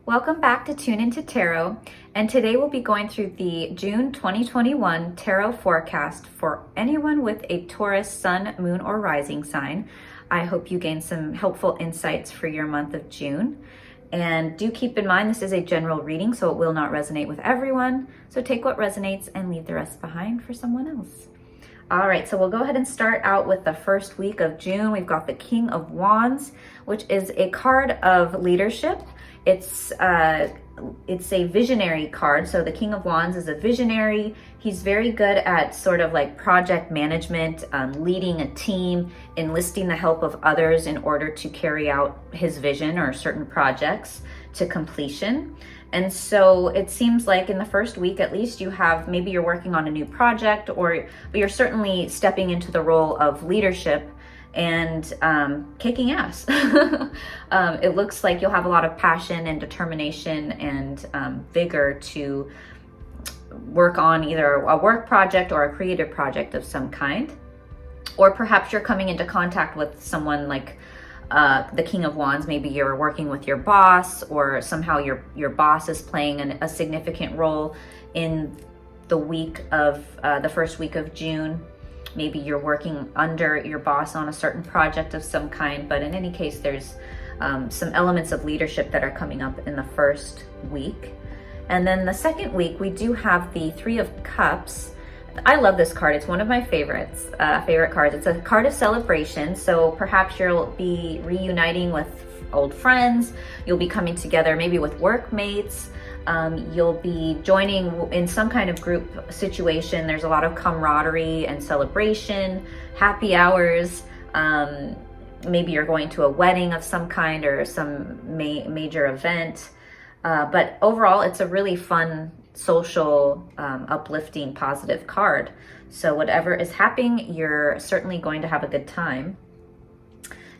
Welcome back to Tune Into Tarot, and today we'll be going through the June 2021 tarot forecast for anyone with a Taurus sun, moon, or rising sign. I hope you gain some helpful insights for your month of June. And do keep in mind this is a general reading, so it will not resonate with everyone. So take what resonates and leave the rest behind for someone else. All right, so we'll go ahead and start out with the first week of June. We've got the King of Wands, which is a card of leadership. It's a visionary card. So the King of Wands is a visionary. He's very good at sort of like project management, leading a team, enlisting the help of others in order to carry out his vision or certain projects to completion. And so it seems like in the first week, at least, maybe you're working on a new project, but you're certainly stepping into the role of leadership and kicking ass. It looks like you'll have a lot of passion and determination and vigor to work on either a work project or a creative project of some kind. Or perhaps you're coming into contact with someone like the King of Wands. Maybe you're working with your boss, or somehow your boss is playing a significant role in the first week of June. Maybe you're working under your boss on a certain project of some kind, but in any case, there's some elements of leadership that are coming up in the first week. And then the second week, we do have the Three of Cups. I love this card. It's one of my favorite cards. It's a card of celebration. So perhaps you'll be reuniting with old friends. You'll be coming together maybe with workmates. You'll be joining in some kind of group situation. There's a lot of camaraderie and celebration, happy hours. Maybe you're going to a wedding of some kind or some major event. But overall, it's a really fun, social, uplifting, positive card. So whatever is happening, you're certainly going to have a good time.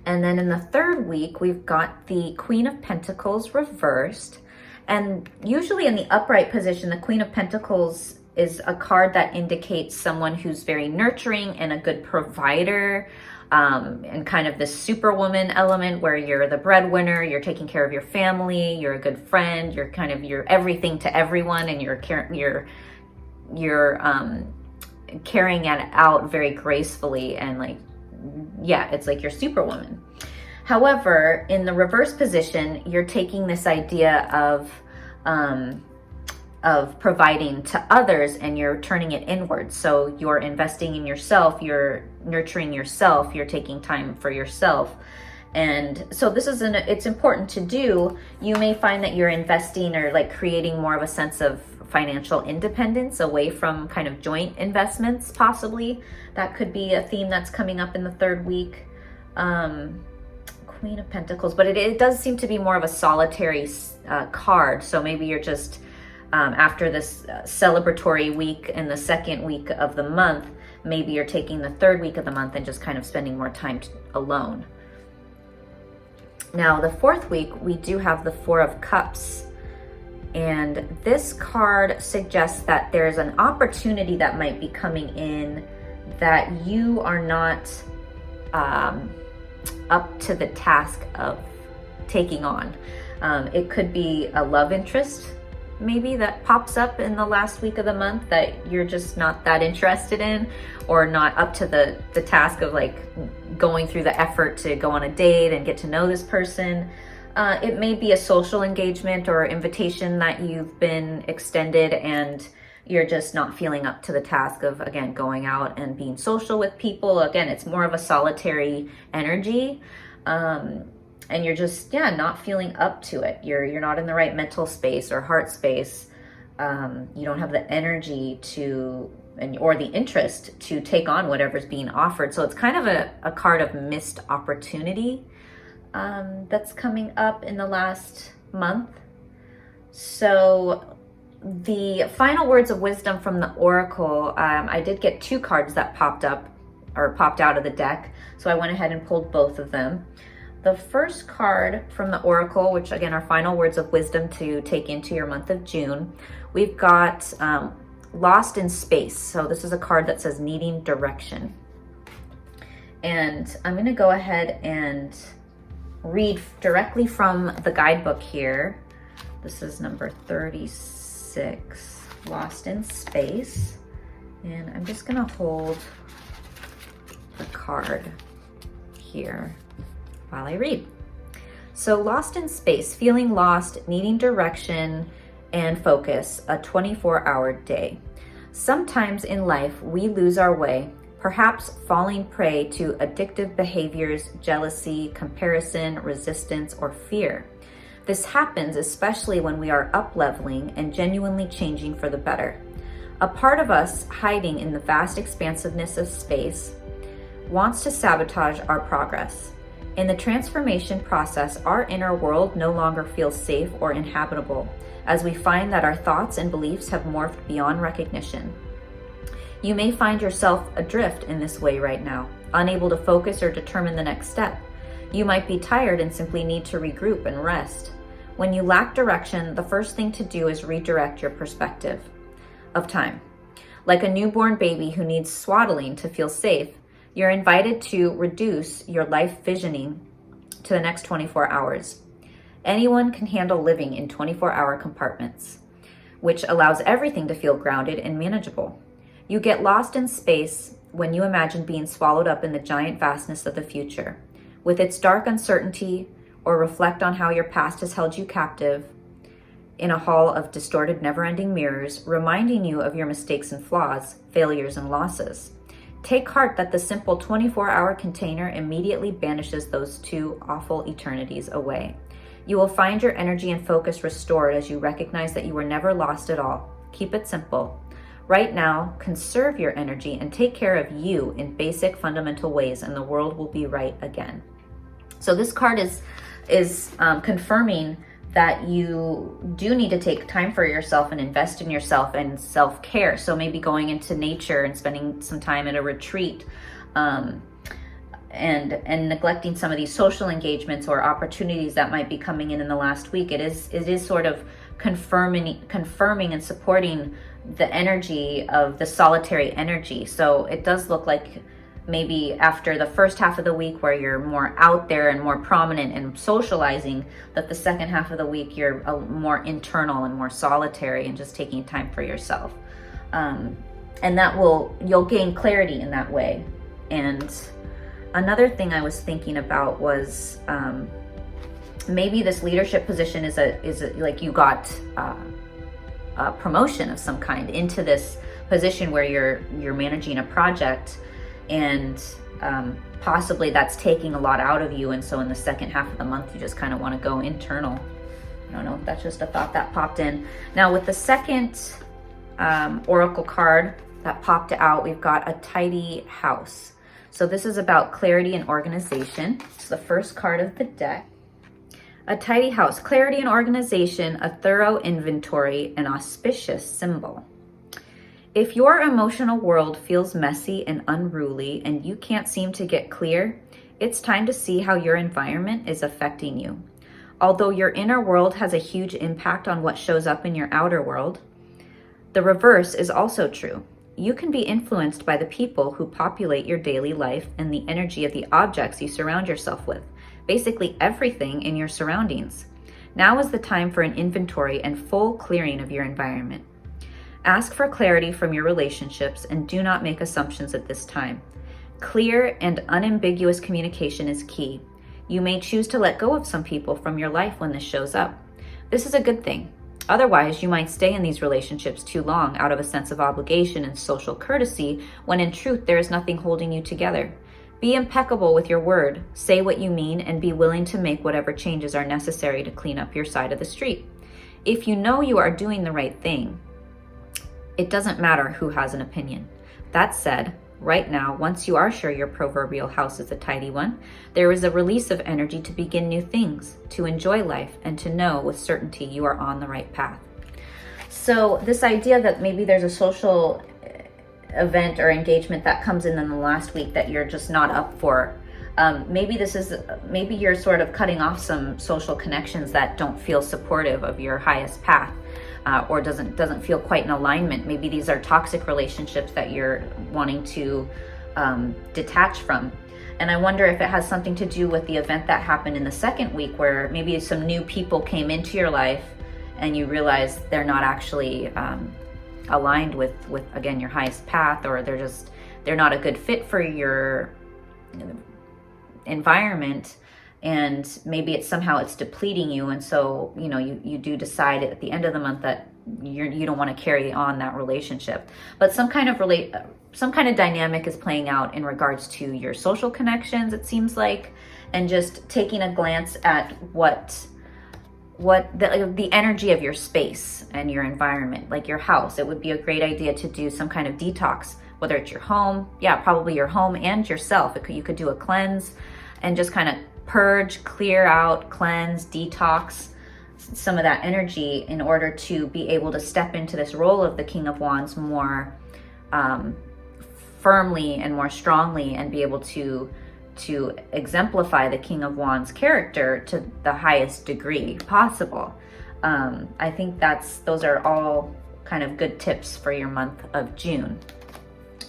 And then in the third week, we've got the Queen of Pentacles reversed. And usually in the upright position, the Queen of Pentacles is a card that indicates someone who's very nurturing and a good provider, and kind of this superwoman element where you're the breadwinner, you're taking care of your family, you're a good friend, you're everything to everyone, and you're carrying it out very gracefully, and it's like you're superwoman. However, in the reverse position, you're taking this idea of providing to others, and you're turning it inward. So you're investing in yourself, you're nurturing yourself, you're taking time for yourself. And so it's important to do. You may find that you're investing or creating more of a sense of financial independence away from kind of joint investments, possibly. That could be a theme that's coming up in the third week. Queen of Pentacles, but it does seem to be more of a solitary card. So maybe you're just after this celebratory week in the second week of the month, maybe you're taking the third week of the month and just kind of spending more time alone. Now, the fourth week, we do have the Four of Cups. And this card suggests that there's an opportunity that might be coming in that you are not up to the task of taking on. It could be a love interest maybe that pops up in the last week of the month that you're just not that interested in, or not up to the task of going through the effort to go on a date and get to know this person. It may be a social engagement or invitation that you've been extended, and you're just not feeling up to the task of, again, going out and being social with people. Again, it's more of a solitary energy. And you're just, not feeling up to it. You're not in the right mental space or heart space. You don't have the energy or the interest to take on whatever's being offered. So it's kind of a card of missed opportunity that's coming up in the last month. So the final words of wisdom from the Oracle, I did get two cards that popped out of the deck. So I went ahead and pulled both of them. The first card from the Oracle, which again are final words of wisdom to take into your month of June, we've got Lost in Space. So this is a card that says needing direction. And I'm going to go ahead and read directly from the guidebook here. This is number 36, Lost in Space. And I'm just gonna hold the card here while I read. So Lost in Space, feeling lost, needing direction and focus, a 24-hour day. Sometimes in life, we lose our way, perhaps falling prey to addictive behaviors, jealousy, comparison, resistance, or fear. This happens especially when we are up-leveling and genuinely changing for the better. A part of us hiding in the vast expansiveness of space wants to sabotage our progress. In the transformation process, our inner world no longer feels safe or inhabitable, as we find that our thoughts and beliefs have morphed beyond recognition. You may find yourself adrift in this way right now, unable to focus or determine the next step. You might be tired and simply need to regroup and rest. When you lack direction, the first thing to do is redirect your perspective of time. Like a newborn baby who needs swaddling to feel safe, you're invited to reduce your life visioning to the next 24 hours. Anyone can handle living in 24-hour compartments, which allows everything to feel grounded and manageable. You get lost in space when you imagine being swallowed up in the giant vastness of the future, with its dark uncertainty, or reflect on how your past has held you captive in a hall of distorted, never-ending mirrors, reminding you of your mistakes and flaws, failures and losses. Take heart that the simple 24-hour container immediately banishes those two awful eternities away. You will find your energy and focus restored as you recognize that you were never lost at all. Keep it simple. Right now, conserve your energy and take care of you in basic, fundamental ways, and the world will be right again. So this card is confirming that you do need to take time for yourself and invest in yourself and self-care. So maybe going into nature and spending some time at a retreat, and neglecting some of these social engagements or opportunities that might be coming in the last week. It is sort of confirming and supporting the energy of the solitary energy. So it does look like maybe after the first half of the week where you're more out there and more prominent and socializing, that the second half of the week you're more internal and more solitary and just taking time for yourself. And you'll gain clarity in that way. And another thing I was thinking about was maybe this leadership position is like you got a promotion of some kind into this position where you're managing a project, and possibly that's taking a lot out of you. And so in the second half of the month, you just kind of want to go internal. I don't know, that's just a thought that popped in. Now with the second oracle card that popped out, we've got a tidy house. So this is about clarity and organization. It's the first card of the deck. A tidy house, clarity and organization, a thorough inventory, an auspicious symbol. If your emotional world feels messy and unruly and you can't seem to get clear, it's time to see how your environment is affecting you. Although your inner world has a huge impact on what shows up in your outer world, the reverse is also true. You can be influenced by the people who populate your daily life and the energy of the objects you surround yourself with, basically everything in your surroundings. Now is the time for an inventory and full clearing of your environment. Ask for clarity from your relationships and do not make assumptions at this time. Clear and unambiguous communication is key. You may choose to let go of some people from your life when this shows up. This is a good thing. Otherwise, you might stay in these relationships too long out of a sense of obligation and social courtesy, when in truth there is nothing holding you together. Be impeccable with your word, say what you mean, and be willing to make whatever changes are necessary to clean up your side of the street. If you know you are doing the right thing, it doesn't matter who has an opinion. That said, right now, once you are sure your proverbial house is a tidy one, there is a release of energy to begin new things, to enjoy life, and to know with certainty you are on the right path. So this idea that maybe there's a social event or engagement that comes in the last week that you're just not up for. Maybe you're sort of cutting off some social connections that don't feel supportive of your highest path. Or doesn't feel quite in alignment. Maybe these are toxic relationships that you're wanting to detach from. And I wonder if it has something to do with the event that happened in the second week, where maybe some new people came into your life and you realize they're not actually aligned with again, your highest path, or they're not a good fit for your environment, and maybe it's depleting you, and so you do decide at the end of the month that you don't want to carry on that relationship. But some kind of dynamic is playing out in regards to your social connections, it seems like, and just taking a glance at what the energy of your space and your environment, like your house. It would be a great idea to do some kind of detox, whether it's your home, probably your home and yourself. You could do a cleanse and just kind of purge, clear out, cleanse, detox some of that energy in order to be able to step into this role of the King of Wands more firmly and more strongly, and be able to exemplify the King of Wands character to the highest degree possible. I think those are all kind of good tips for your month of June.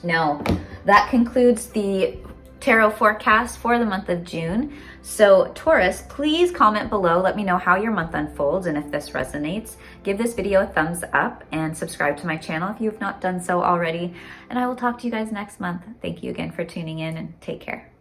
Now, that concludes the tarot forecast for the month of June. So Taurus, please comment below. Let me know how your month unfolds, and if this resonates, give this video a thumbs up and subscribe to my channel if you have not done so already. And I will talk to you guys next month. Thank you again for tuning in, and take care.